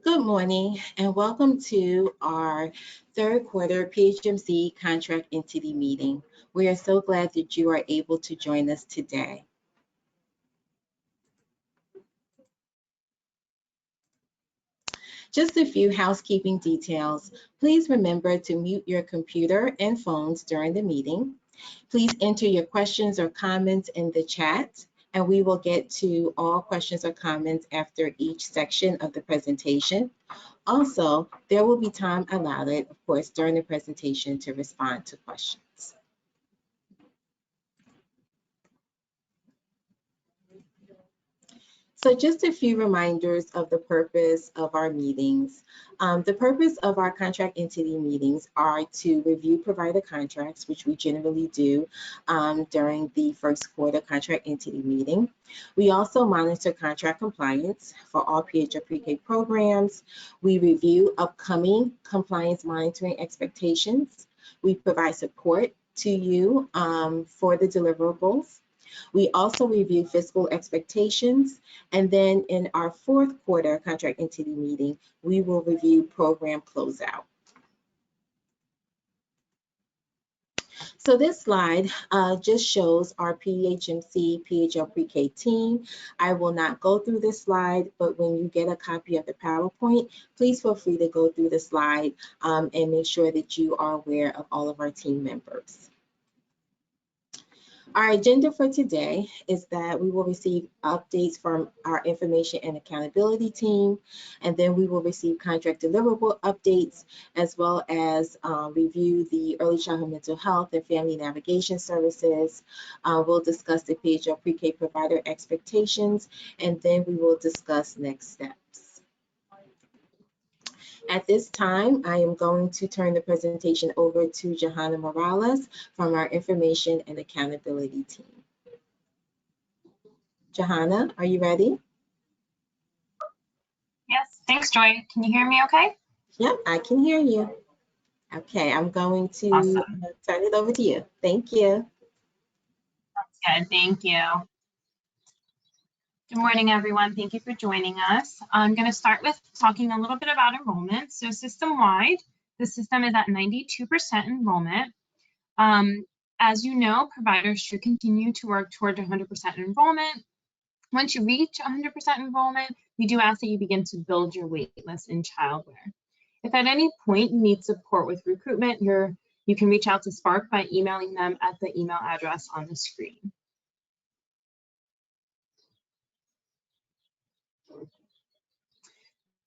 Good morning and welcome to our third quarter PHMC contract entity meeting. We are so glad that you are able to join us today. Just a few housekeeping details. Please remember to mute your computer and phones during the meeting. Please enter your questions or comments in the chat, and we will get to all questions or comments after each section of the presentation. Also, there will be time allotted, of course, during the presentation to respond to questions. So just a few reminders of the purpose of our meetings. The purpose of our contract entity meetings are to review provider contracts, which we generally do during the first quarter contract entity meeting. We also monitor contract compliance for all PH or pre-K programs. We review upcoming compliance monitoring expectations. We provide support to you for the deliverables. We also review fiscal expectations, and then in our fourth quarter contract entity meeting, we will review program closeout. So this slide just shows our PHMC PHL Pre-K team. I will not go through this slide, but when you get a copy of the PowerPoint, please feel free to go through the slide and make sure that you are aware of all of our team members. Our agenda for today is that we will receive updates from our information and accountability team, and then we will receive contract deliverable updates, as well as review the early childhood mental health and family navigation services. We'll discuss the PHL pre-K provider expectations, and then we will discuss next steps. At this time, I am going to turn the presentation over to Johanna Morales from our Information and Accountability team. Johanna, are you ready? Yes, thanks, Joy. Can you hear me okay? Yep, I can hear you. Okay, I'm going to Awesome. turn it over to you. Thank you. That's good, thank you. Good morning, everyone. Thank you for joining us. I'm going to start with talking a little bit about enrollment. So system-wide, the system is at 92% enrollment. As you know, providers should continue to work toward 100% enrollment. Once you reach 100% enrollment, we do ask that you begin to build your wait list in childcare. If at any point you need support with recruitment, you can reach out to Spark by emailing them at the email address on the screen.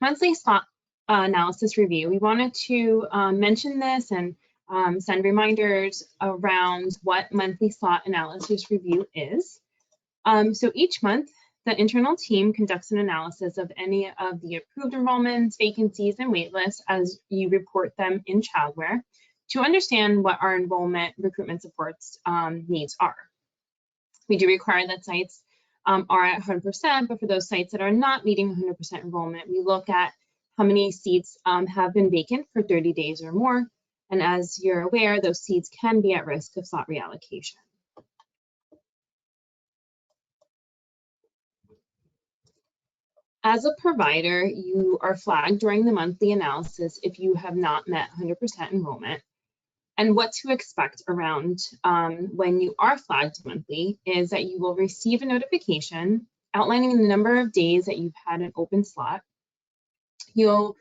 Monthly slot analysis review. We wanted to mention this and send reminders around what monthly slot analysis review is. So each month, the internal team conducts an analysis of any of the approved enrollments, vacancies, and waitlists as you report them in childcare to understand what our enrollment recruitment supports needs are. We do require that sites are at 100%, but for those sites that are not meeting 100% enrollment, we look at how many seats have been vacant for 30 days or more. And as you're aware, those seats can be at risk of slot reallocation. As a provider, you are flagged during the monthly analysis if you have not met 100% enrollment. And what to expect around when you are flagged monthly is that you will receive a notification outlining the number of days that you've had an open slot. You'll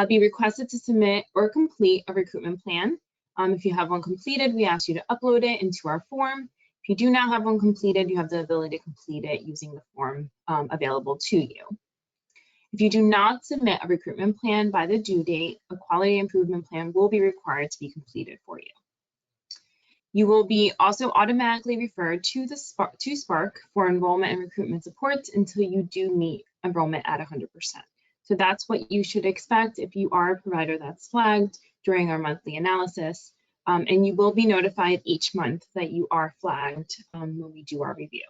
be requested to submit or complete a recruitment plan. If you have one completed, we ask you to upload it into our form. If you do not have one completed, you have the ability to complete it using the form available to you. If you do not submit a recruitment plan by the due date, a quality improvement plan will be required to be completed for you. You will be also automatically referred to Spark for enrollment and recruitment supports until you do meet enrollment at 100%. So that's what you should expect if you are a provider that's flagged during our monthly analysis, and you will be notified each month that you are flagged when we do our review.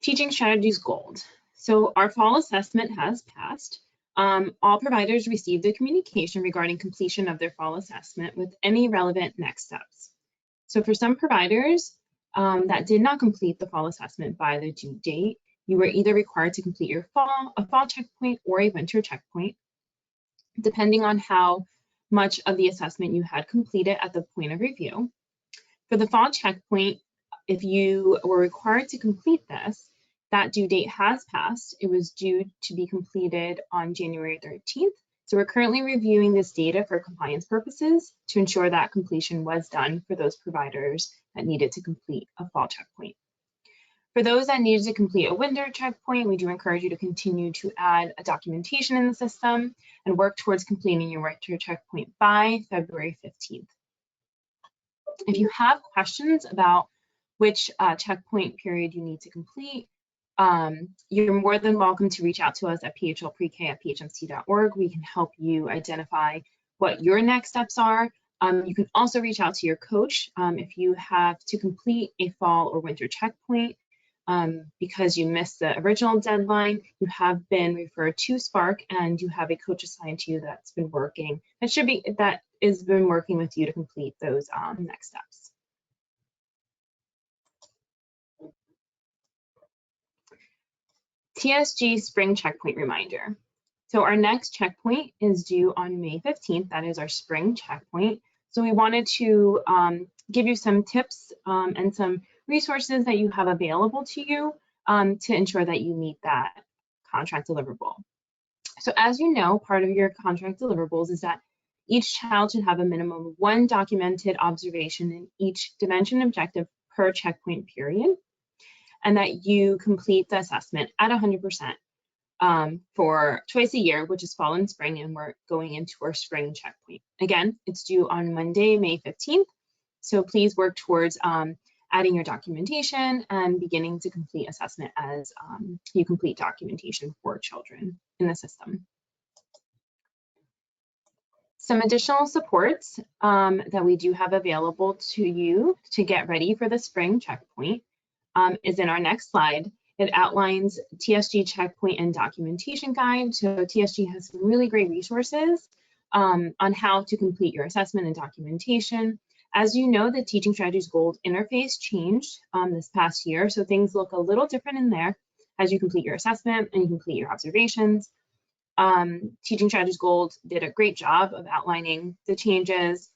Teaching strategies gold. So our fall assessment has passed. All providers received a communication regarding completion of their fall assessment with any relevant next steps. So for some providers, that did not complete the fall assessment by the due date, you were either required to complete a fall checkpoint or a winter checkpoint, depending on how much of the assessment you had completed at the point of review. For the fall checkpoint, if you were required to complete this, that due date has passed. It was due to be completed on January 13th. So we're currently reviewing this data for compliance purposes to ensure that completion was done for those providers that needed to complete a fall checkpoint. For those that needed to complete a winter checkpoint, we do encourage you to continue to add a documentation in the system and work towards completing your winter checkpoint by February 15th. If you have questions about which checkpoint period you need to complete, you're more than welcome to reach out to us at phlprek@phmc.org. We can help you identify what your next steps are. You can also reach out to your coach if you have to complete a fall or winter checkpoint because you missed the original deadline. You have been referred to Spark and you have a coach assigned to you that's been working. That has been working with you to complete those next steps. TSG Spring Checkpoint Reminder. So our next checkpoint is due on May 15th. That is our spring checkpoint. So we wanted to give you some tips and some resources that you have available to you to ensure that you meet that contract deliverable. So as you know, part of your contract deliverables is that each child should have a minimum of one documented observation in each dimension objective per checkpoint period, and that you complete the assessment at 100% for twice a year, which is fall and spring, and we're going into our spring checkpoint. Again, it's due on Monday, May 15th. So please work towards adding your documentation and beginning to complete assessment as you complete documentation for children in the system. Some additional supports that we do have available to you to get ready for the spring checkpoint is in our next slide. It outlines TSG checkpoint and documentation guide. So TSG has some really great resources on how to complete your assessment and documentation. As you know, the Teaching Strategies Gold interface changed this past year, so things look a little different in there as you complete your assessment and you complete your observations. Teaching Strategies Gold did a great job of outlining the changes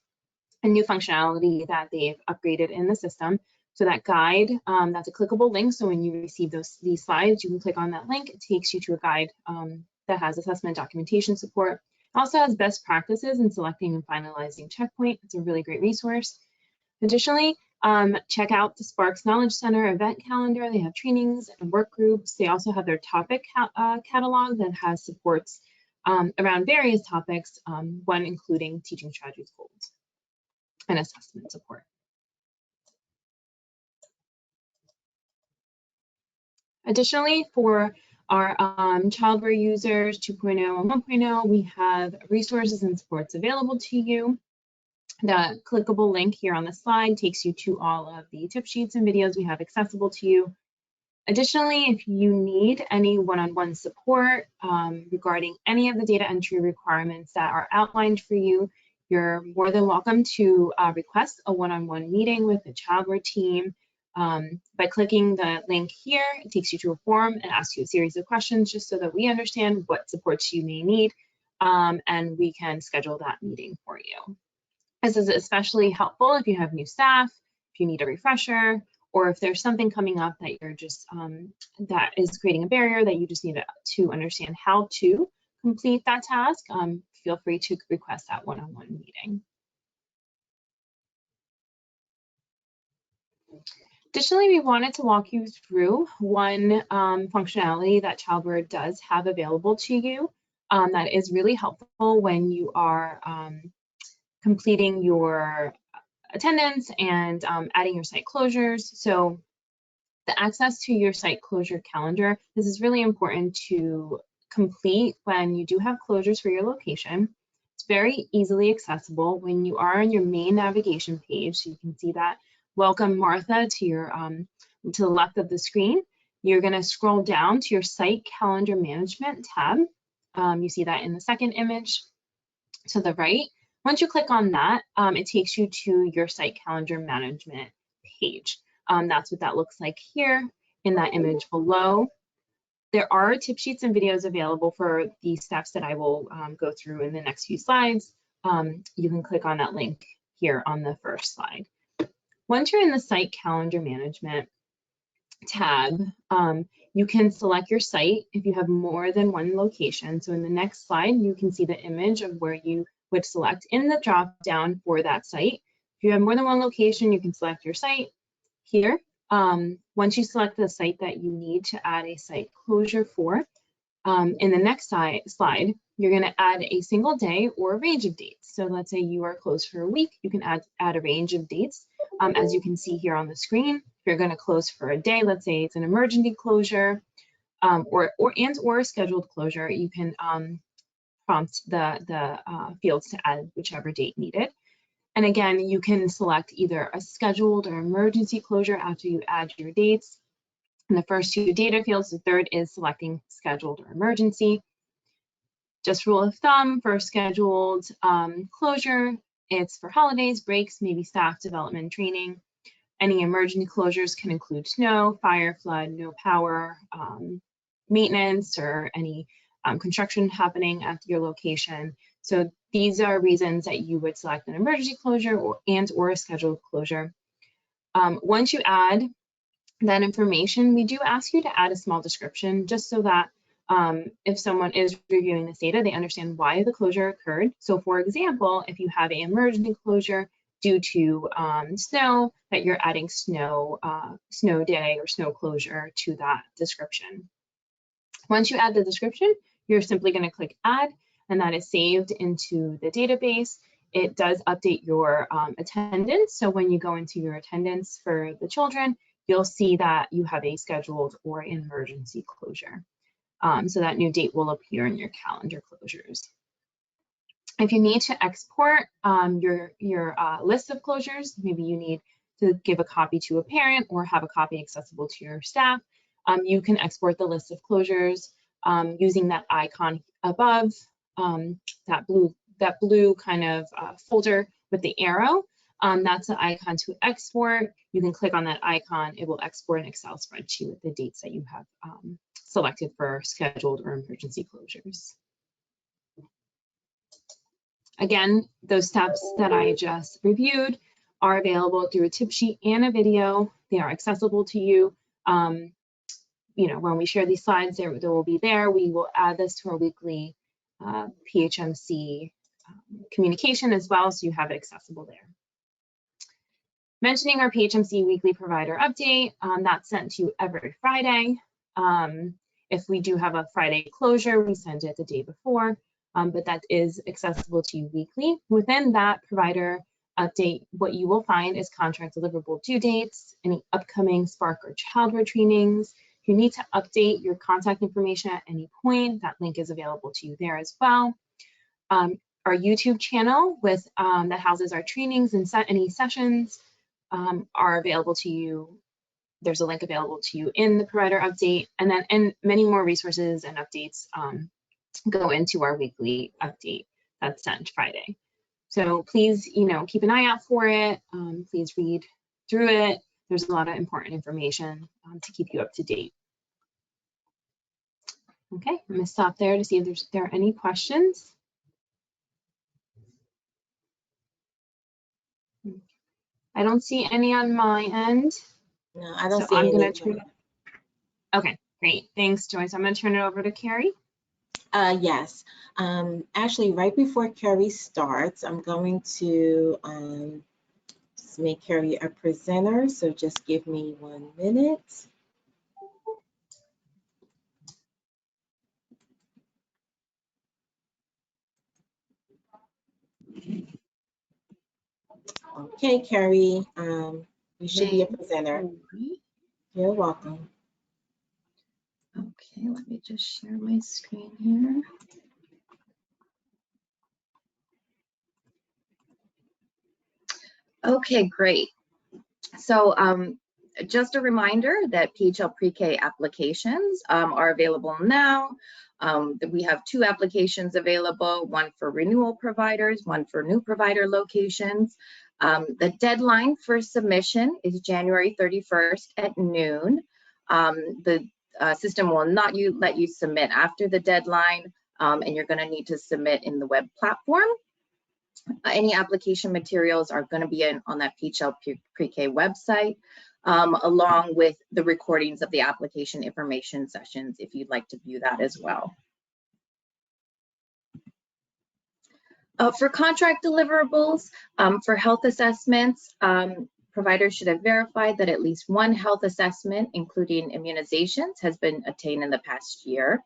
and new functionality that they've upgraded in the system. So that guide, that's a clickable link. So when you receive these slides, you can click on that link. It takes you to a guide that has assessment documentation support. It also has best practices in selecting and finalizing checkpoint. It's a really great resource. Additionally, check out the Sparks Knowledge Center event calendar. They have trainings and work groups. They also have their topic catalog that has supports around various topics, one including Teaching Strategies Gold and assessment support. Additionally, for our childware users 2.0 and 1.0, we have resources and supports available to you. The clickable link here on the slide takes you to all of the tip sheets and videos we have accessible to you. Additionally, if you need any one-on-one support regarding any of the data entry requirements that are outlined for you, you're more than welcome to request a one-on-one meeting with the childware team. By clicking the link here, it takes you to a form and asks you a series of questions just so that we understand what supports you may need and we can schedule that meeting for you. This is especially helpful if you have new staff, if you need a refresher, or if there's something coming up that you're just that is creating a barrier that you just need to understand how to complete that task. Feel free to request that one-on-one meeting. Additionally, we wanted to walk you through one functionality that childware does have available to you that is really helpful when you are completing your attendance and adding your site closures. So the access to your site closure calendar, this is really important to complete when you do have closures for your location. It's very easily accessible when you are on your main navigation page. So you can see that Welcome Martha to your to the left of the screen. You're going to scroll down to your Site Calendar Management tab. You see that in the second image to the right. Once you click on that, it takes you to your Site Calendar Management page. That's what that looks like here in that image below. There are tip sheets and videos available for the steps that I will go through in the next few slides. You can click on that link here on the first slide. Once you're in the site calendar management tab, you can select your site if you have more than one location. So in the next slide, you can see the image of where you would select in the drop down for that site. If you have more than one location, you can select your site here. Once you select the site that you need to add a site closure for, in the next slide, you're going to add a single day or a range of dates. So let's say you are closed for a week, you can add a range of dates. As you can see here on the screen, if you're going to close for a day, let's say it's an emergency closure or a scheduled closure, you can prompt the fields to add whichever date needed. And again, you can select either a scheduled or emergency closure after you add your dates. In the first two data fields, the third is selecting scheduled or emergency. Just rule of thumb for scheduled closure, it's for holidays, breaks, maybe staff development, training. Any emergency closures can include snow, fire, flood, no power, maintenance, or any construction happening at your location. So these are reasons that you would select an emergency closure or a scheduled closure. Once you add that information, we do ask you to add a small description just so that if someone is reviewing this data, they understand why the closure occurred. So for example, if you have an emergency closure due to snow, that you're adding snow day or snow closure to that description. Once you add the description, you're simply going to click add, and that is saved into the database. It does update your attendance. So when you go into your attendance for the children, you'll see that you have a scheduled or an emergency closure. So that new date will appear in your calendar closures. If you need to export your list of closures, maybe you need to give a copy to a parent or have a copy accessible to your staff, you can export the list of closures using that icon above, that blue kind of folder with the arrow. That's the icon to export. You can click on that icon. It will export an Excel spreadsheet with the dates that you have selected for scheduled or emergency closures. Again, those steps that I just reviewed are available through a tip sheet and a video. They are accessible to you. You know, when we share these slides, they will be there. We will add this to our weekly PHMC communication as well, so you have it accessible there. Mentioning our PHMC weekly provider update, that's sent to you every Friday. If we do have a Friday closure, we send it the day before, but that is accessible to you weekly. Within that provider update, what you will find is contract deliverable due dates, any upcoming Spark or Childware trainings. If you need to update your contact information at any point, that link is available to you there as well. Our YouTube channel with that houses our trainings and any sessions are available to you. There's a link available to you in the provider update, and many more resources and updates go into our weekly update that's sent Friday. So please, keep an eye out for it. Please read through it. There's a lot of important information to keep you up to date. Okay, I'm going to stop there to see if there are any questions. I don't see any on my end. No, I don't so see I'm any. Going to turn. Okay, great. Thanks, Joyce. I'm going to turn it over to Carrie. Yes. Actually, right before Carrie starts, I'm going to make Carrie a presenter. So just give me 1 minute. Okay, Carrie, you should be a presenter. You're welcome. Okay, let me just share my screen here. Okay, great. So just a reminder that PHL Pre-K applications are available now. We have 2 applications available, one for renewal providers, one for new provider locations. The deadline for submission is January 31st at noon. The system will not let you submit after the deadline, and you're going to need to submit in the web platform. Any application materials are going to be on that PHL Pre-K website, along with the recordings of the application information sessions if you'd like to view that as well. For contract deliverables, for health assessments, providers should have verified that at least one health assessment, including immunizations, has been obtained in the past year.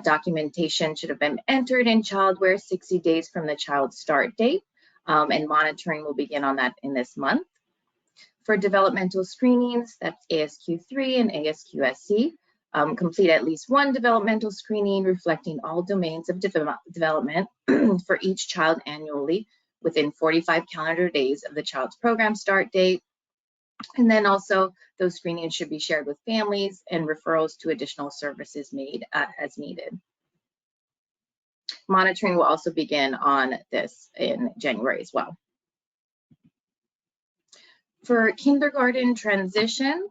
Documentation should have been entered in childware 60 days from the child's start date, and monitoring will begin on that in this month. For developmental screenings, that's ASQ3 and ASQSC, complete at least one developmental screening reflecting all domains of development for each child annually within 45 calendar days of the child's program start date. And then also those screenings should be shared with families and referrals to additional services made as needed. Monitoring will also begin on this in January as well. For kindergarten transition,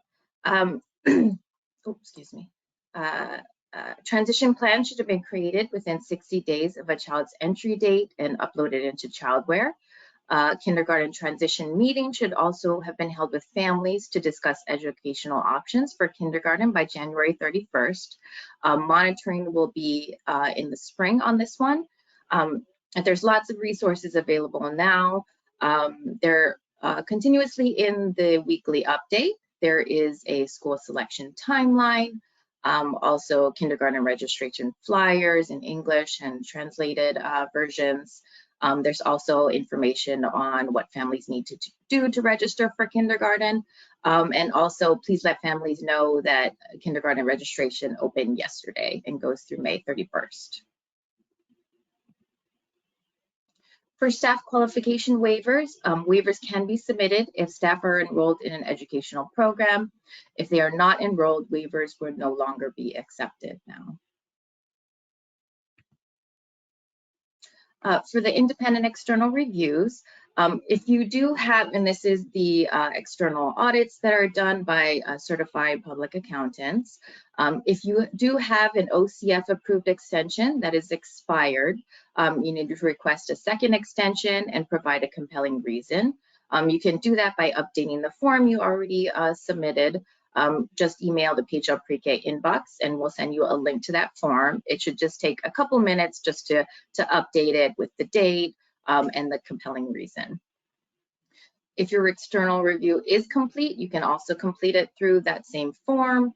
transition plan should have been created within 60 days of a child's entry date and uploaded into childware. Kindergarten transition meeting should also have been held with families to discuss educational options for kindergarten by January 31st. Monitoring will be in the spring on this one. There's lots of resources available now. They're continuously in the weekly update. There is a school selection timeline, also kindergarten registration flyers in English and translated versions. There's also information on what families need to do to register for kindergarten. And also please let families know that kindergarten registration opened yesterday and goes through May 31st. For staff qualification waivers, waivers can be submitted if staff are enrolled in an educational program. If they are not enrolled, waivers will no longer be accepted now. For the independent external reviews, if you do have, and this is the external audits that are done by certified public accountants, if you do have an OCF approved extension that is expired, you need to request a second extension and provide a compelling reason. You can do that by updating the form you already submitted. Just email the PHL Pre-K inbox and we'll send you a link to that form. It should just take a couple minutes just to update it with the date and the compelling reason. If your external review is complete, you can also complete it through that same form.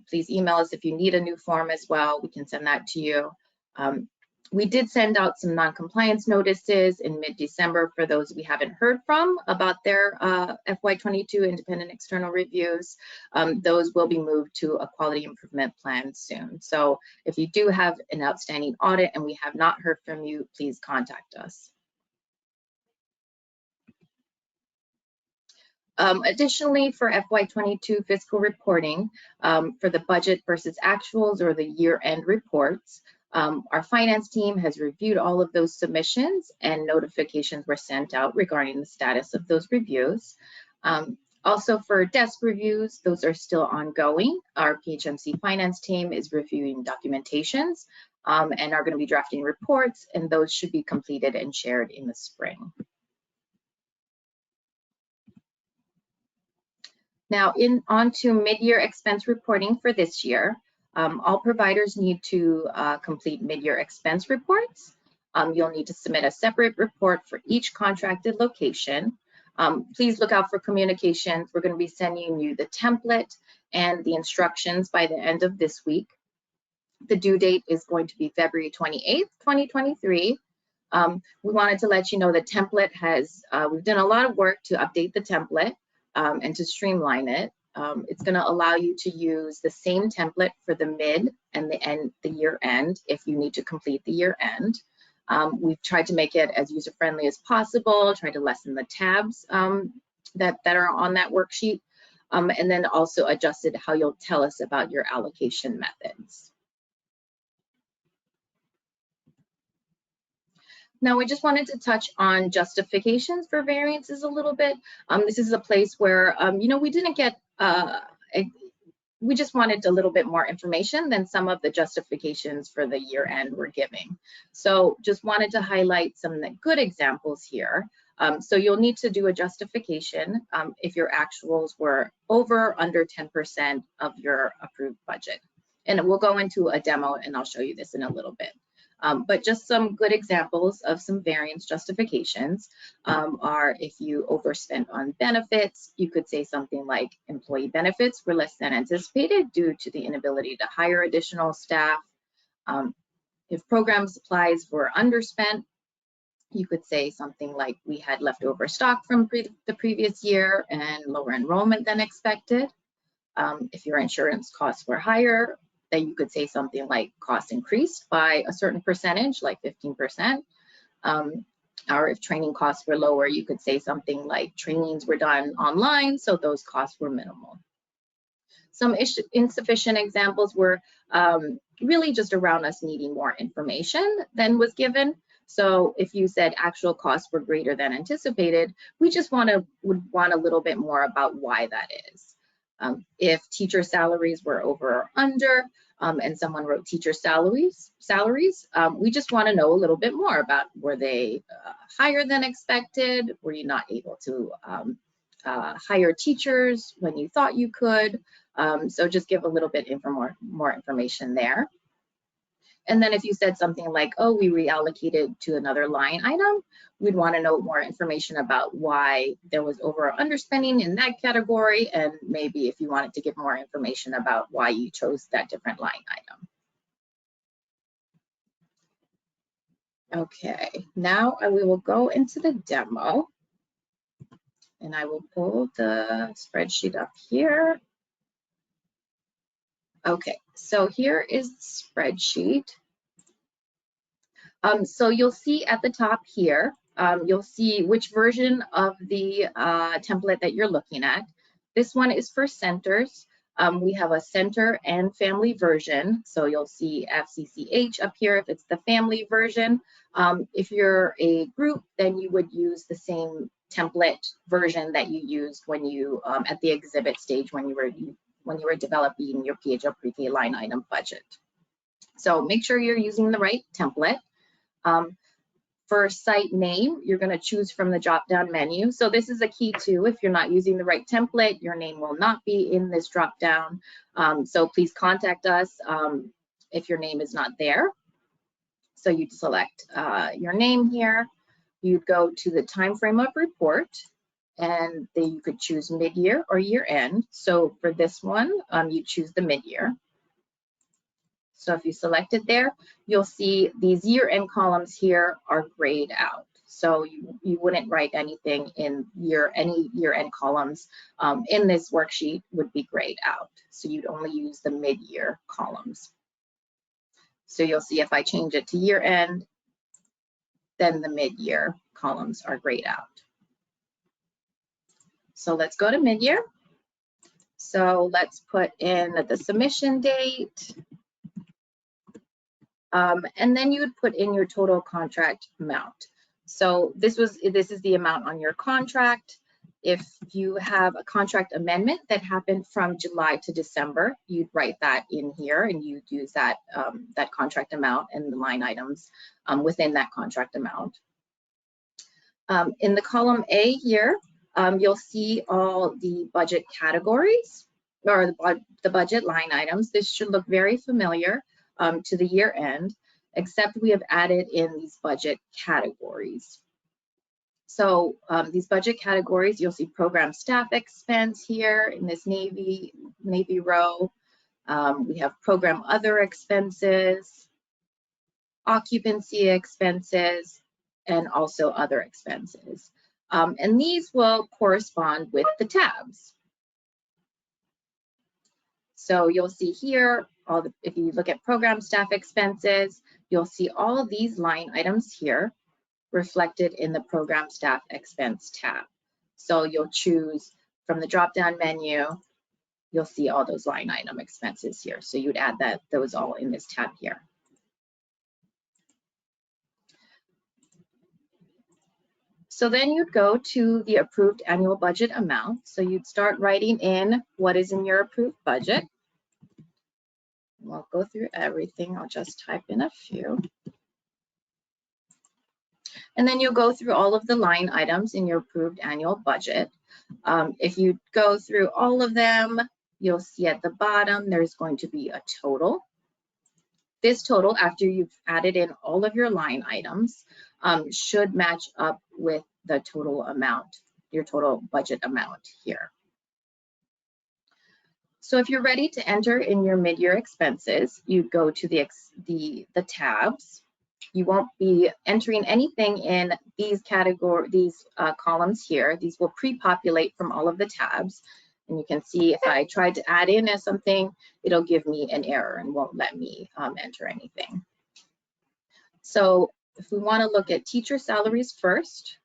Please email us if you need a new form as well. We can send that to you. We did send out some non-compliance notices in mid-December for those we haven't heard from about their FY22 independent external reviews. Those will be moved to a quality improvement plan soon. So if you do have an outstanding audit and we have not heard from you, please contact us. Additionally, for FY22 fiscal reporting, for the budget versus actuals or the year-end reports, our finance team has reviewed all of those submissions and notifications were sent out regarding the status of those reviews. Also for desk reviews, those are still ongoing. Our PHMC finance team is reviewing documentations and are going to be drafting reports, and those should be completed and shared in the spring. Now, on to mid-year expense reporting for this year. All providers need to complete mid-year expense reports. You'll need to submit a separate report for each contracted location. Please look out for communications. We're going to be sending you the template and the instructions by the end of this week. The due date is going to be February 28th, 2023. We wanted to let you know the template has, we've done a lot of work to update the template and to streamline it. It's going to allow you to use the same template for the mid and the year end if you need to complete the year end. We've tried to make it as user-friendly as possible, try to lessen the tabs that are on that worksheet, and then also adjusted how you'll tell us about your allocation methods. Now, we just wanted to touch on justifications for variances a little bit. This is a place where, you know, we didn't get, we just wanted a little bit more information than some of the justifications for the year end were giving. So just wanted to highlight some good examples here. So you'll need to do a justification if your actuals were over or under 10% of your approved budget. And we'll go into a demo and I'll show you this in a little bit. But just some good examples of some variance justifications are if you overspent on benefits, you could say something like employee benefits were less than anticipated due to the inability to hire additional staff. If program supplies were underspent, you could say something like we had leftover stock from the previous year and lower enrollment than expected. If your insurance costs were higher, then you could say something like costs increased by a certain percentage, like 15%. Or if training costs were lower, you could say something like trainings were done online, so those costs were minimal. Some insufficient examples were really just around us needing more information than was given. So if you said actual costs were greater than anticipated, we just would want a little bit more about why that is. If teacher salaries were over or under, and someone wrote teacher salaries, we just want to know a little bit more about, were they higher than expected? Were you not able to hire teachers when you thought you could? So just give a little bit more information there. And then if you said something like, oh, we reallocated to another line item, we'd want to know more information about why there was over or underspending in that category, and maybe if you wanted to give more information about why you chose that different line item. Okay, now we will go into the demo, and I will pull the spreadsheet up here. Okay, so here is the spreadsheet. So you'll see at the top here, you'll see which version of the template that you're looking at. This one is for centers. We have a center and family version. So you'll see FCCH up here if it's the family version. If you're a group, then you would use the same template version that you used when you at the exhibit stage when you were developing your PHL pre-K line item budget. So make sure you're using the right template. For site name, you're going to choose from the drop-down menu. So this is a key too. If you're not using the right template, your name will not be in this drop-down. So please contact us if your name is not there. So you'd select your name here. You'd go to the time frame of report, and then you could choose mid-year or year-end. So for this one, you choose the mid-year. So if you select it there, you'll see these year-end columns here are grayed out. So you wouldn't write anything in any year-end columns in this worksheet would be grayed out. So you'd only use the mid-year columns. So you'll see if I change it to year-end, then the mid-year columns are grayed out. So let's go to mid-year. So let's put in the submission date. And then you would put in your total contract amount. So this is the amount on your contract. If you have a contract amendment that happened from July to December, you'd write that in here, and you'd use that that contract amount and the line items within that contract amount. In the column A here, you'll see all the budget categories or the budget line items. This should look very familiar to the year end, except we have added in these budget categories. So these budget categories, you'll see program staff expense here in this navy row. We have program other expenses, occupancy expenses, and also other expenses. And these will correspond with the tabs. So you'll see here, if you look at program staff expenses, you'll see all of these line items here reflected in the program staff expense tab. So you'll choose from the drop-down menu, you'll see all those line item expenses here. So you'd add those all in this tab here. So then you'd go to the approved annual budget amount. So you'd start writing in what is in your approved budget. We'll go through everything. I'll just type in a few. And then you'll go through all of the line items in your approved annual budget. If you go through all of them, you'll see at the bottom, there's going to be a total. This total, after you've added in all of your line items, should match up with the total amount, your total budget amount here. So if you're ready to enter in your mid-year expenses, you go to the tabs. You won't be entering anything in these columns here. These will pre-populate from all of the tabs. And you can see if I tried to add in something, it'll give me an error and won't let me enter anything. So if we want to look at teacher salaries first,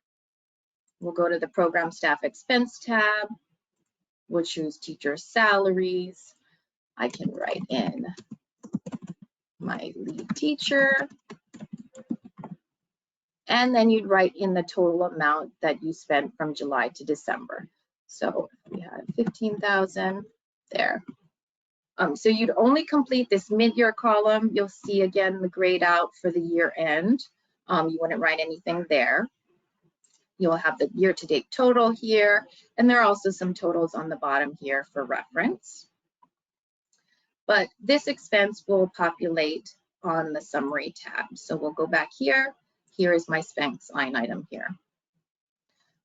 we'll go to the program staff expense tab. We'll choose teacher salaries. I can write in my lead teacher. And then you'd write in the total amount that you spent from July to December. So we had 15,000 there. So you'd only complete this mid-year column. You'll see again the grade out for the year end. You wouldn't write anything there. You'll have the year-to-date total here, and there are also some totals on the bottom here for reference. But this expense will populate on the summary tab. So we'll go back here. Here is my expense line item here.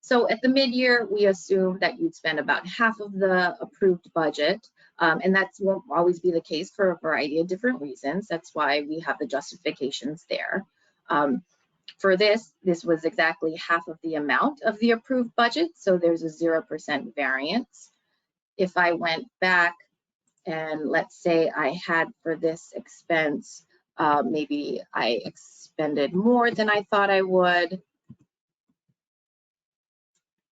So at the mid-year, we assume that you'd spend about half of the approved budget, and that won't always be the case for a variety of different reasons. That's why we have the justifications there. For this was exactly half of the amount of the approved budget, so there's a 0% variance. If I went back and let's say I had for this expense, maybe I expended more than I thought I would,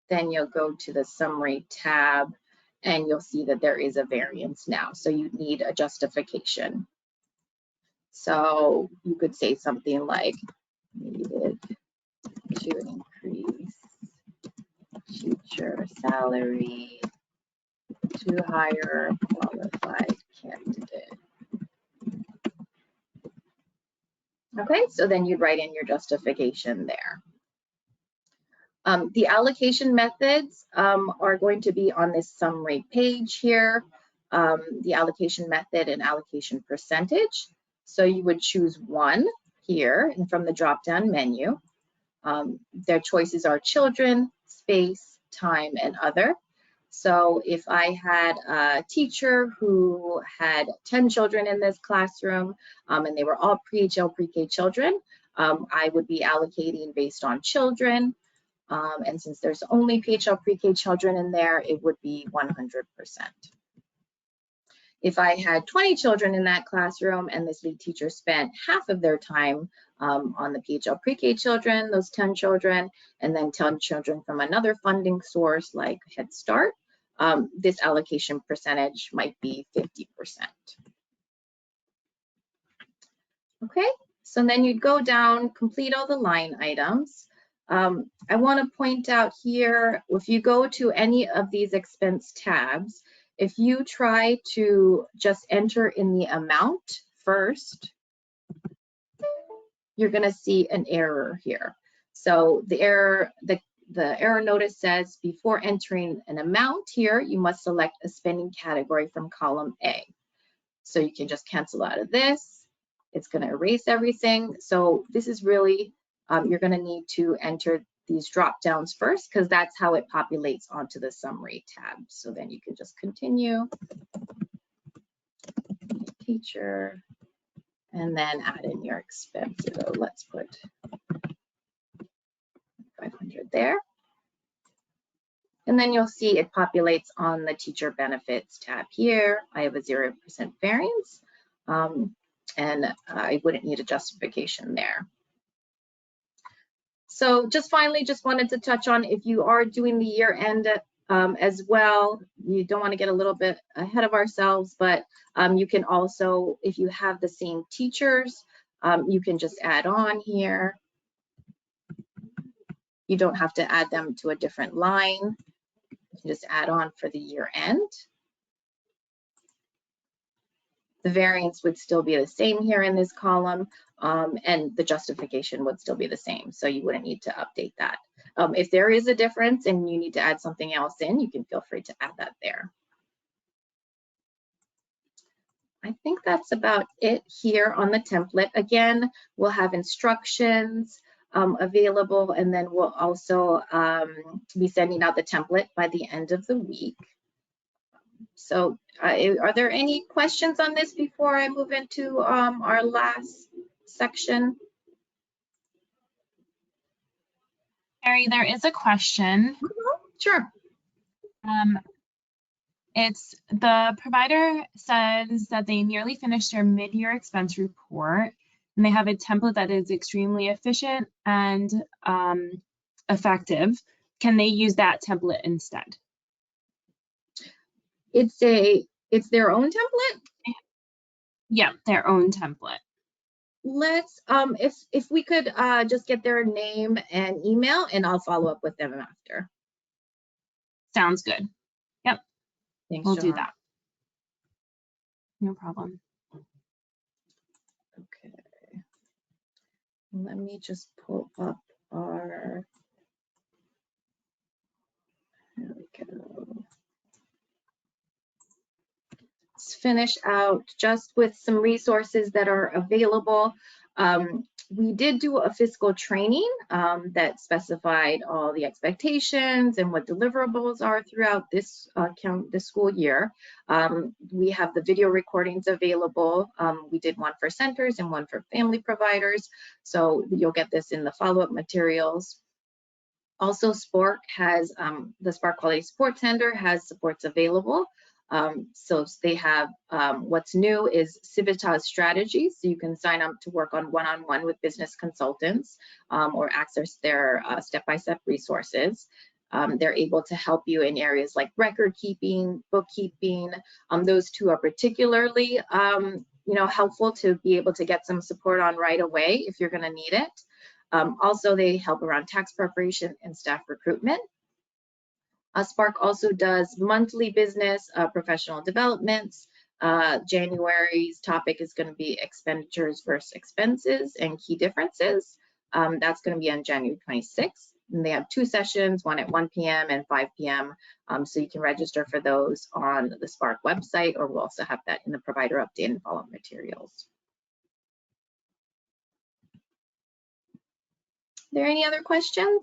then you'll go to the summary tab and you'll see that there is a variance now. So you need a justification. So you could say something like, needed to increase teacher salary to hire qualified candidate. Okay, so then you'd write in your justification there. The allocation methods are going to be on this summary page here, the allocation method and allocation percentage. So you would choose one here and from the drop-down menu. Their choices are children, space, time, and other. So if I had a teacher who had 10 children in this classroom and they were all PHL pre-K children, I would be allocating based on children. And since there's only PHL pre-K children in there, it would be 100%. If I had 20 children in that classroom and this lead teacher spent half of their time on the PHL pre-K children, those 10 children, and then 10 children from another funding source like Head Start, this allocation percentage might be 50%. Okay, so then you'd go down, complete all the line items. I want to point out here, if you go to any of these expense tabs, if you try to just enter in the amount first, you're going to see an error here. So the error notice says before entering an amount here, you must select a spending category from column A. So you can just cancel out of this. It's going to erase everything. So this is really, you're going to need to enter these drop downs first because that's how it populates onto the summary tab. So then you can just continue, teacher, and then add in your expense. So let's put 500 there. And then you'll see it populates on the teacher benefits tab here. I have a 0% variance, and I wouldn't need a justification there. So just finally, just wanted to touch on if you are doing the year end as well, you don't want to get a little bit ahead of ourselves, but you can also, if you have the same teachers, you can just add on here. You don't have to add them to a different line. You can just add on for the year end. The variance would still be the same here in this column, and the justification would still be the same, so you wouldn't need to update that. If there is a difference and you need to add something else in, you can feel free to add that there. I think that's about it here on the template. Again, we'll have instructions available, and then we'll also be sending out the template by the end of the week. So are there any questions on this before I move into our last section? Mary, there is a question. Sure. It's the provider says that they nearly finished their mid-year expense report, and they have a template that is extremely efficient and effective. Can they use that template instead? It's their own template? Yeah, their own template. Let's if we could just get their name and email, and I'll follow up with them after. Sounds good. Yep. Thanks, We'll John. do that. No problem. Okay. Let me just pull up our, there we go. Let's finish out just with some resources that are available. We did do a fiscal training that specified all the expectations and what deliverables are throughout this school year. We have the video recordings available. We did one for centers and one for family providers. So you'll get this in the follow-up materials. Also, SPORC has, the Spark Quality Support Center has supports available. So they have, what's new is Civitas strategies. So you can sign up to work on one-on-one with business consultants or access their step-by-step resources. They're able to help you in areas like record keeping, bookkeeping. Those two are particularly helpful to be able to get some support on right away if you're going to need it. Also, they help around tax preparation and staff recruitment. Spark also does monthly business professional developments. January's topic is going to be expenditures versus expenses and key differences. That's going to be on January 26th. And they have 2 sessions, one at 1 p.m. and 5 p.m. So you can register for those on the Spark website, or we'll also have that in the provider update and follow-up materials. Are there any other questions?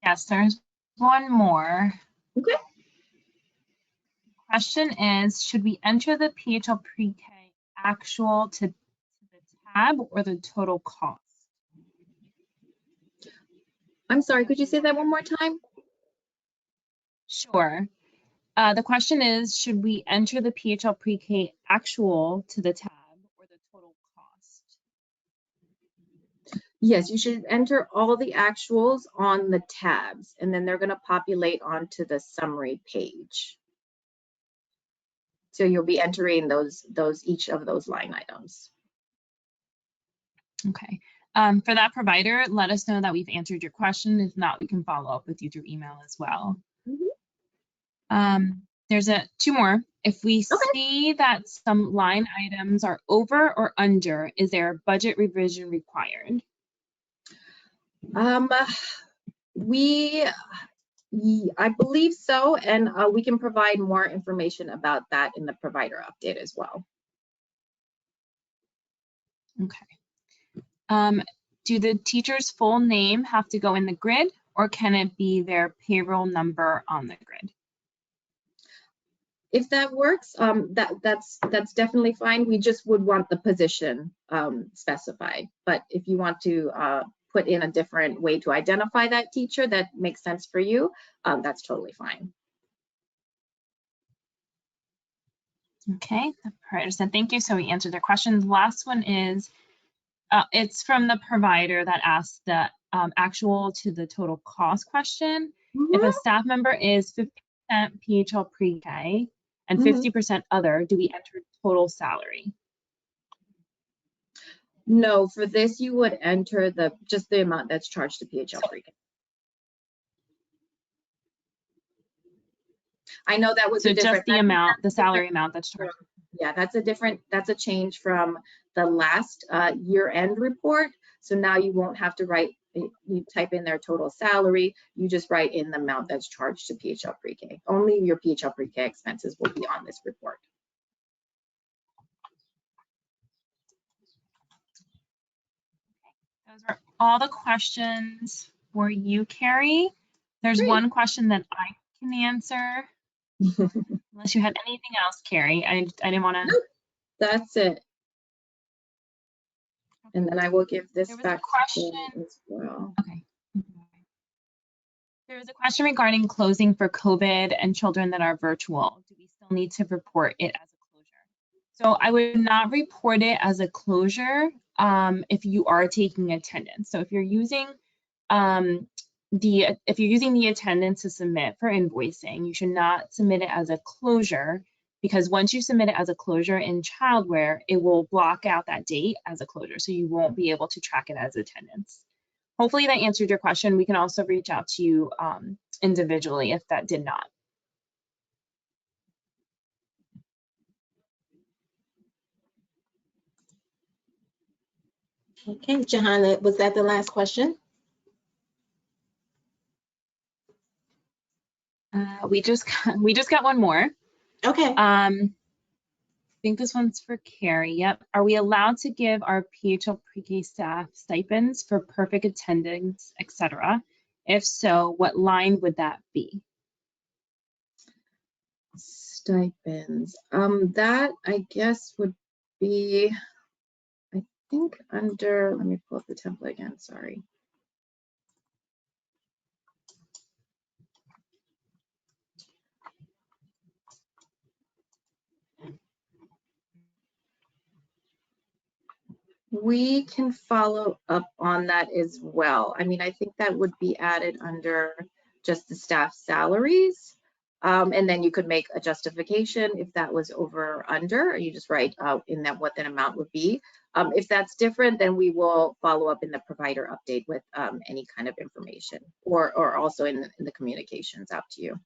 Yes, there's one more. Okay. Question is, should we enter the PHL pre-K actual to the tab or the total cost? I'm sorry, could you say that one more time? Sure. The question is, should we enter the PHL pre-K actual to the tab or the total cost? Yes, you should enter all the actuals on the tabs, and then they're going to populate onto the summary page. So you'll be entering each of those line items. Okay. For that provider, let us know that we've answered your question. If not, we can follow up with you through email as well. There's 2 more. If we see that some line items are over or under, is there a budget revision required? I believe so, and we can provide more information about that in the provider update as well. Okay. Do the teacher's full name have to go in the grid, or can it be their payroll number on the grid? If that works, that's definitely fine. We just would want the position specified. But if you want to put in a different way to identify that teacher that makes sense for you, that's totally fine. Okay, the provider said thank you. So we answered their questions. Last one is, it's from the provider that asked the actual to the total cost question. If a staff member is 50% PHL pre-K and 50% other, do we enter total salary? No, for this you would enter just the amount that's charged to PHL pre-K. I know that was So a different, just the amount, the salary amount that's charged. yeah, that's a change from the last year-end report. So now you won't have to write, you type in their total salary, you just write in the amount that's charged to PHL pre-K. Only your PHL pre-K expenses will be on this report. Those are all the questions for you, Carrie. There's Great. one question that I can answer. Unless you had anything else, Carrie. I didn't want to. Nope, that's it. And then I will give this back to you as well. Okay. There was a question regarding closing for COVID and children that are virtual. Do we still need to report it as a closure? So I would not report it as a closure if you are taking attendance. So if you're using the attendance to submit for invoicing, you should not submit it as a closure, because once you submit it as a closure in childware, it will block out that date as a closure. So you won't be able to track it as attendance. Hopefully that answered your question. We can also reach out to you individually if that did not. Okay, Johanna, was that the last question? We just got one more. Okay. I think this one's for Carrie. Yep. Are we allowed to give our PHL pre-K staff stipends for perfect attendance, etc.? If so, what line would that be? Stipends. That I guess would be, I think under, let me pull up the template again, sorry. We can follow up on that as well. I mean, I think that would be added under just the staff salaries. And then you could make a justification if that was over or under, you just write in that what that amount would be. If that's different, then we will follow up in the provider update with any kind of information, or also in the communications out to you.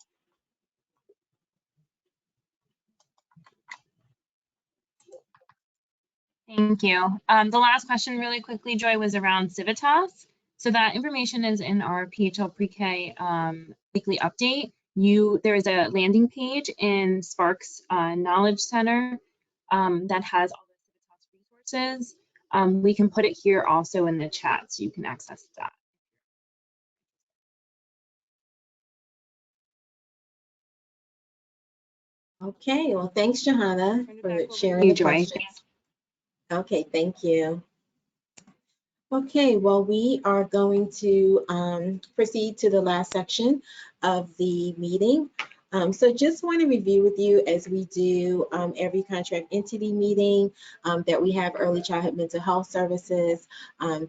Thank you. The last question really quickly, Joy, was around Civitas. So that information is in our PHL pre-K weekly update. There is a landing page in Sparks Knowledge Center that has all the Civitas resources. We can put it here also in the chat so you can access that. Okay, well, thanks, Johanna, for sharing the questions. Okay, thank you. Okay, well, we are going to proceed to the last section of the meeting. So just want to review with you, as we do every contract entity meeting, that we have early childhood mental health services.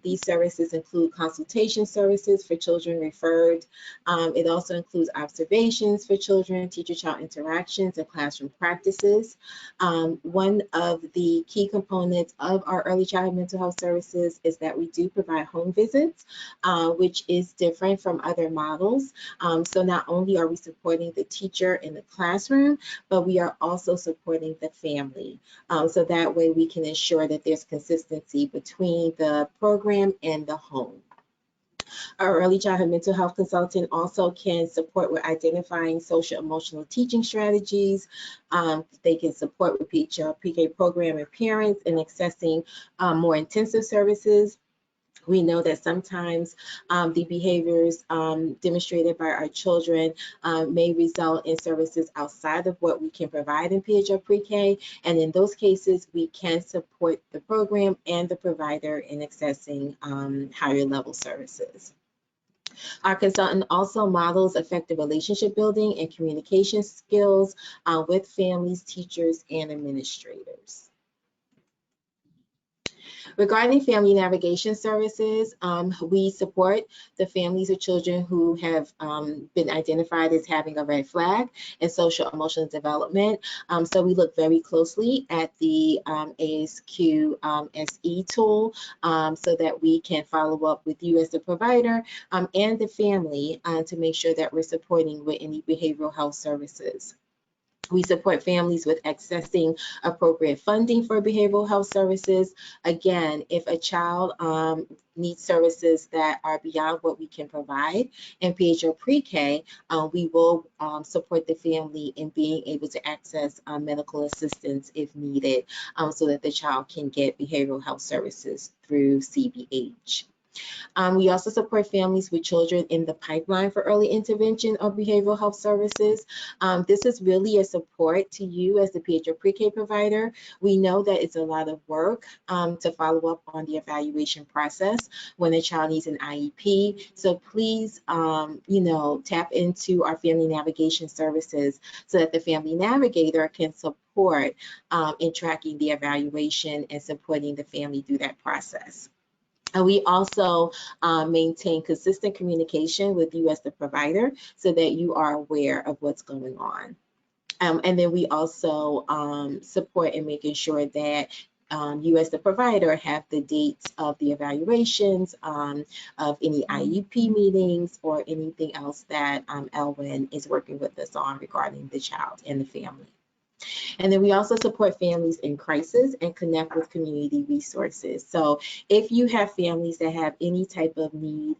These services include consultation services for children referred. It also includes observations for children, teacher-child interactions, and classroom practices. One of the key components of our early childhood mental health services is that we do provide home visits, which is different from other models. So not only are we supporting the teacher in the classroom, but we are also supporting the family. So that way we can ensure that there's consistency between the program and the home. Our early childhood mental health consultant also can support with identifying social emotional teaching strategies. They can support with PHL pre-K program and parents in accessing more intensive services. We know that sometimes the behaviors demonstrated by our children may result in services outside of what we can provide in PHL pre-K. And in those cases, we can support the program and the provider in accessing higher level services. Our consultant also models effective relationship building and communication skills with families, teachers, and administrators. Regarding family navigation services, we support the families of children who have been identified as having a red flag in social emotional development. So we look very closely at the ASQ SE tool so that we can follow up with you as the provider and the family to make sure that we're supporting with any behavioral health services. We support families with accessing appropriate funding for behavioral health services. Again, if a child needs services that are beyond what we can provide in PHO Pre-K, we will support the family in being able to access medical assistance if needed so that the child can get behavioral health services through CBH. We also support families with children in the pipeline for early intervention of behavioral health services. This is really a support to you as the PHO Pre-K provider. We know that it's a lot of work to follow up on the evaluation process when a child needs an IEP. So please, tap into our family navigation services so that the family navigator can support in tracking the evaluation and supporting the family through that process. And we also maintain consistent communication with you as the provider so that you are aware of what's going on. And then we also support in making sure that you as the provider have the dates of the evaluations, of any IUP meetings, or anything else that Elwin is working with us on regarding the child and the family. And then we also support families in crisis and connect with community resources. So if you have families that have any type of need,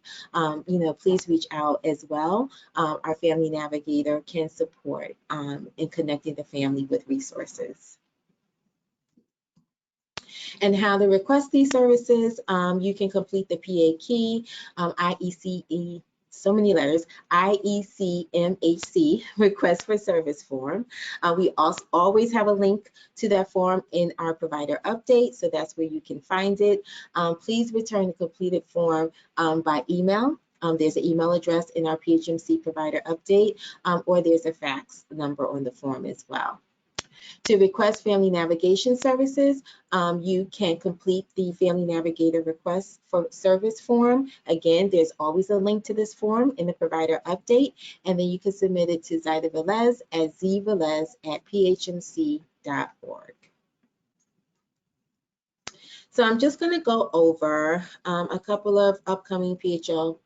please reach out as well. Our family navigator can support in connecting the family with resources. And how to request these services, you can complete the PA key, IECE, so many letters, IECMHC request for service form. We also always have a link to that form in our provider update, so that's where you can find it. Please return the completed form by email. There's an email address in our PHMC provider update, or there's a fax number on the form as well. To request family navigation services, you can complete the Family Navigator Request for Service form. Again, there's always a link to this form in the provider update, and then you can submit it to Zaida Velez at zvelez@phmc.org. So I'm just going to go over a couple of upcoming PHL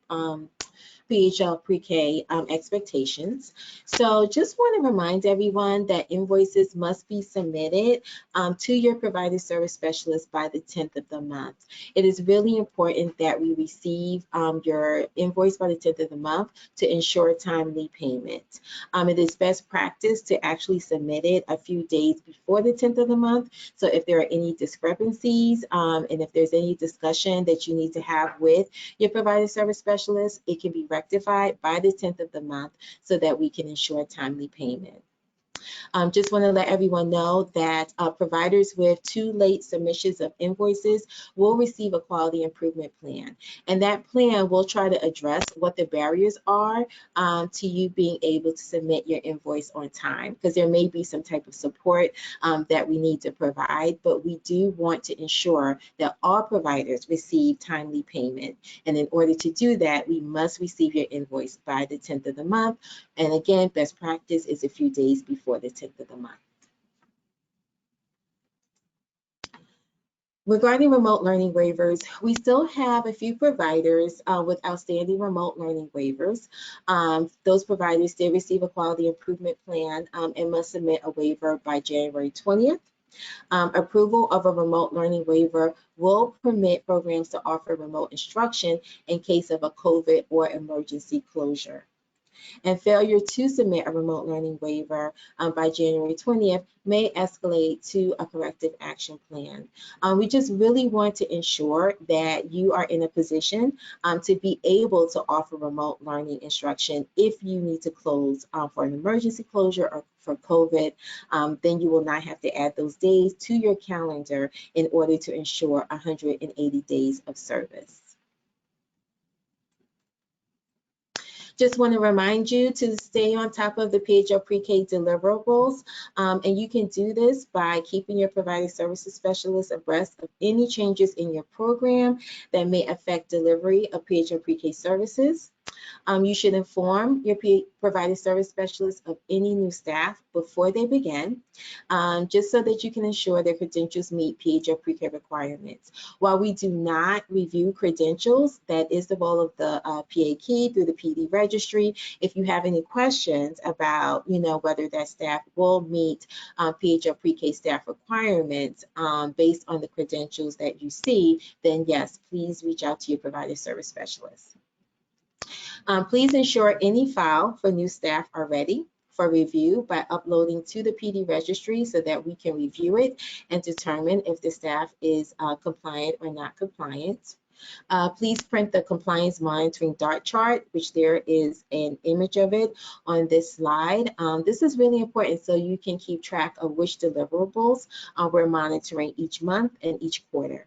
Pre-K expectations. So just want to remind everyone that invoices must be submitted to your provider service specialist by the 10th of the month. It is really important that we receive your invoice by the 10th of the month to ensure timely payment. It is best practice to actually submit it a few days before the 10th of the month. So if there are any discrepancies and if there's any discussion that you need to have with your provider service specialist, it can be rectified by the 10th of the month so that we can ensure timely payment. Just want to let everyone know that providers with 2 late submissions of invoices will receive a quality improvement plan. And that plan will try to address what the barriers are to you being able to submit your invoice on time, because there may be some type of support that we need to provide, but we do want to ensure that all providers receive timely payment. And in order to do that, we must receive your invoice by the 10th of the month. And again, best practice is a few days before the 10th of the month. Regarding remote learning waivers, we still have a few providers with outstanding remote learning waivers. Those providers did receive a quality improvement plan and must submit a waiver by January 20th. Approval of a remote learning waiver will permit programs to offer remote instruction in case of a COVID or emergency closure. And failure to submit a remote learning waiver by January 20th may escalate to a corrective action plan. We just really want to ensure that you are in a position to be able to offer remote learning instruction. If you need to close for an emergency closure or for COVID, then you will not have to add those days to your calendar in order to ensure 180 days of service. Just want to remind you to stay on top of the PHL Pre-K deliverables, and you can do this by keeping your provider services specialist abreast of any changes in your program that may affect delivery of PHL Pre-K services. You should inform your provider service specialist of any new staff before they begin, just so that you can ensure their credentials meet PHL Pre-K requirements. While we do not review credentials, that is the role of the PA key through the PD registry. If you have any questions about, whether that staff will meet PHL Pre-K staff requirements based on the credentials that you see, then yes, please reach out to your provider service specialist. Please ensure any file for new staff are ready for review by uploading to the PD registry so that we can review it and determine if the staff is compliant or not compliant. Please print the compliance monitoring dart chart, which there is an image of it on this slide. This is really important so you can keep track of which deliverables we're monitoring each month and each quarter.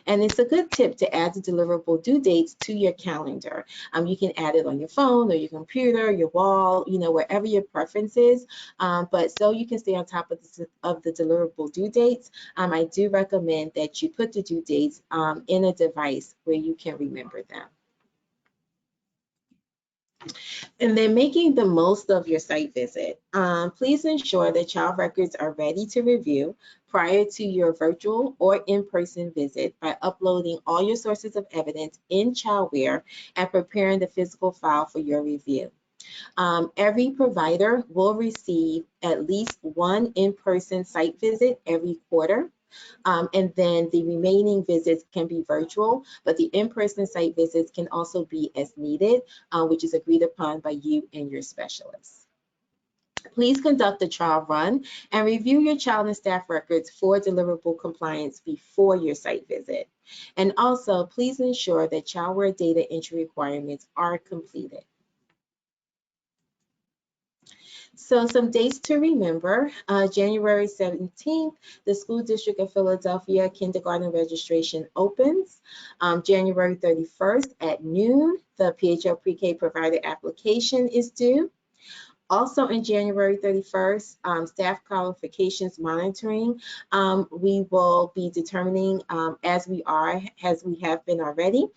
And it's a good tip to add the deliverable due dates to your calendar. You can add it on your phone or your computer, your wall, wherever your preference is. But so you can stay on top of the deliverable due dates, I do recommend that you put the due dates in a device where you can remember them. And then making the most of your site visit. Please ensure that child records are ready to review prior to your virtual or in-person visit by uploading all your sources of evidence in Childware and preparing the physical file for your review. Every provider will receive at least one in-person site visit every quarter. And then the remaining visits can be virtual, but the in-person site visits can also be as needed, which is agreed upon by you and your specialists. Please conduct a trial run and review your child and staff records for deliverable compliance before your site visit. And also, please ensure that Childware data entry requirements are completed. So some dates to remember, January 17th, the School District of Philadelphia kindergarten registration opens. January 31st at noon, the PHL Pre-K provider application is due. Also in January 31st, staff qualifications monitoring, we will be determining as we have been already,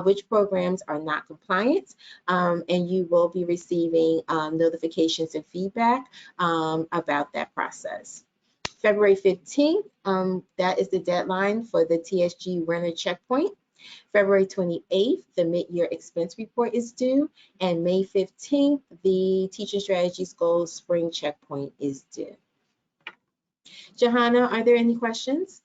which programs are not compliant, and you will be receiving notifications and feedback about that process. February 15th, that is the deadline for the TSG winter checkpoint. February 28th, the mid-year expense report is due, and May 15th, the Teaching Strategies Goals Spring Checkpoint is due. Johanna, are there any questions?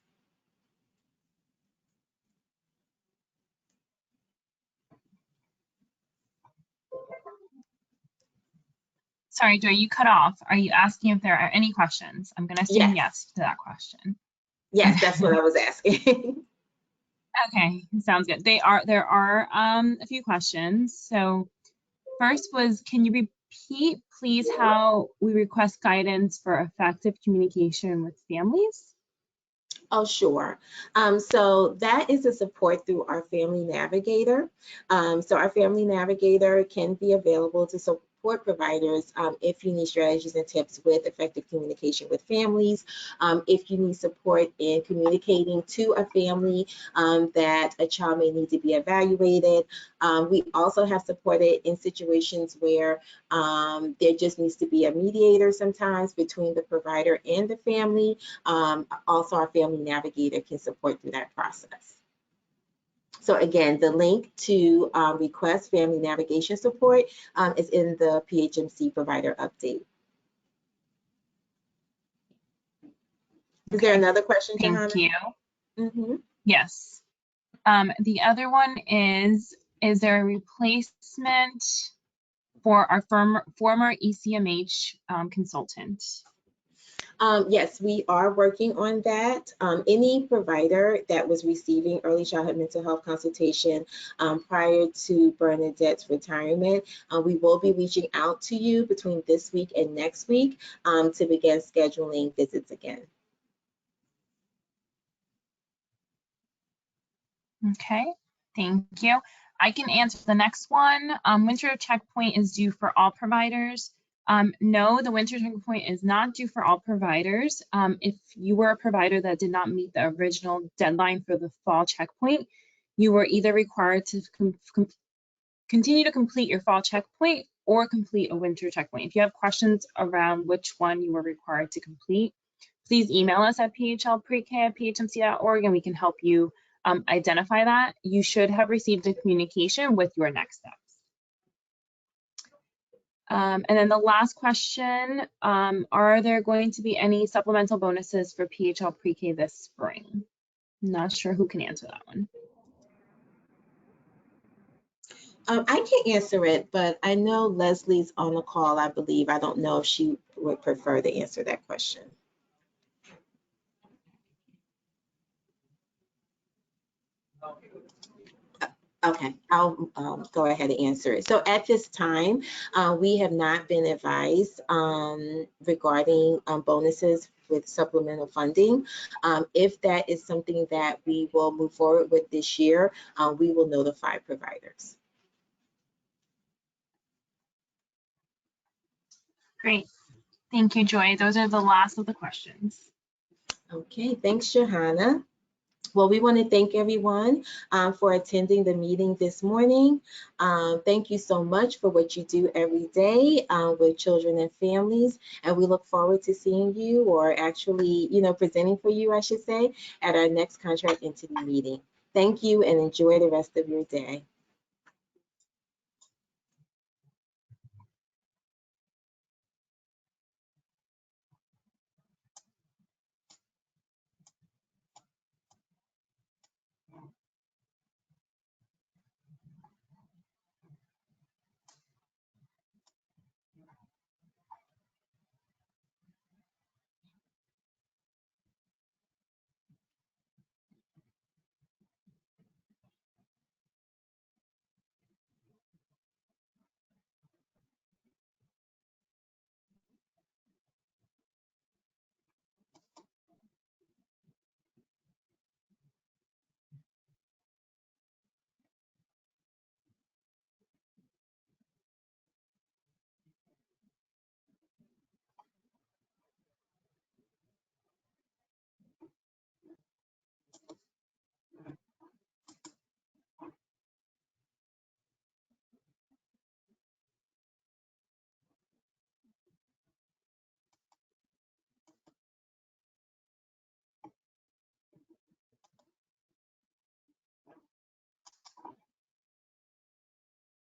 Sorry, Joy, you cut off. Are you asking if there are any questions? I'm going to say yes to that question. Yes, that's what I was asking. Okay, sounds good. There are a few questions. So first was, can you repeat, please, how we request guidance for effective communication with families? Oh, sure. So that is a support through our Family Navigator. So our Family Navigator can be available to support providers if you need strategies and tips with effective communication with families, if you need support in communicating to a family that a child may need to be evaluated. We also have supported in situations where there just needs to be a mediator sometimes between the provider and the family. Also, our Family Navigator can support through that process. So again, the link to request family navigation support is in the PHMC provider update. Is there another question, Johanna? Thank you. Yes. The other one is there a replacement for our former ECMH consultant? Yes, we are working on that. Any provider that was receiving early childhood mental health consultation prior to Bernadette's retirement, we will be reaching out to you between this week and next week to begin scheduling visits again. Okay, thank you. I can answer the next one. Winter checkpoint is due for all providers. No, the winter checkpoint is not due for all providers. If you were a provider that did not meet the original deadline for the fall checkpoint, you were either required to continue to complete your fall checkpoint or complete a winter checkpoint. If you have questions around which one you were required to complete, please email us at phlprek@phmc.org and we can help you identify that. You should have received a communication with your next steps. And then the last question, are there going to be any supplemental bonuses for PHL Pre-K this spring? Not sure who can answer that one. I can answer it, but I know Leslie's on the call, I believe. I don't know if she would prefer to answer that question. Okay, I'll go ahead and answer it. So at this time, we have not been advised regarding bonuses with supplemental funding. If that is something that we will move forward with this year, we will notify providers. Great. Thank you, Joy. Those are the last of the questions. Okay, thanks, Johanna. Well, we want to thank everyone for attending the meeting this morning. Thank you so much for what you do every day with children and families. And we look forward to seeing you, or actually, presenting for you, I should say, at our next contract entity meeting. Thank you and enjoy the rest of your day.